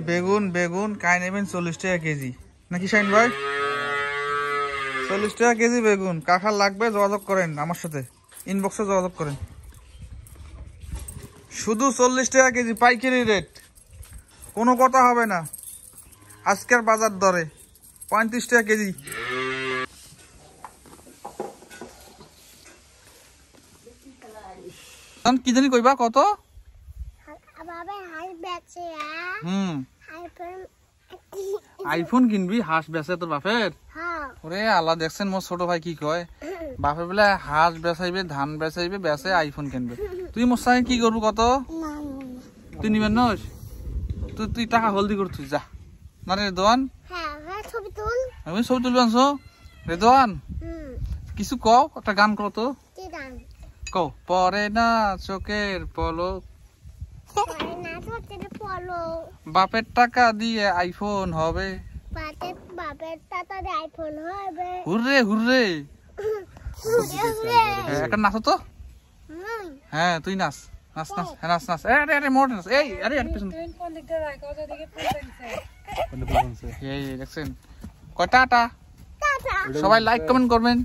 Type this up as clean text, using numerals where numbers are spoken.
বেগুন বেগুন কাই নেবেন 40 টাকা কেজি নাকি শাইন ভাই? 40 টাকা কেজি বেগুন। কাকার লাগবে যোগাযোগ করেন আমার সাথে, ইনবক্সে যোগাযোগ করেন। শুধু 40 টাকা কেজি পাইকারি রেট, কোনো কথা হবে না। আজকের বাজার দরে 35 টাকা কেজি। কি জানি কইবা কত? আইফোন কিনবি? হাঁস বেচে তোর বাপের? ওরে আল্লাহ, দেখছেন মোর ছোট ভাই কি কয়, বাপের বেলা হাঁস বেচাইবে, ধান বেচাইবে, বেচে আইফোন কিনবে। তুই মোর সাথে কি করবো কত? তুই নিবেন নস? তুই টাকা হলদি করছিস যা না রে রেদওয়ান। আমি ছবি তুলবো আনছো রেদওয়ান? কিছু কও, একটা গান কও তো। কও, পরে না চোখের পলক, বাপের টাকা দিয়ে আইফোন হবে, হুররে হুররে। একটা নাচো তো। হ্যাঁ তুই নাচ নাচ নাচ, হ্যাঁ নাচ নাচ। আরে মোট নাচ। এই আরে দেখছেন কয়টা? সবাই লাইক কমেন্ট করবেন।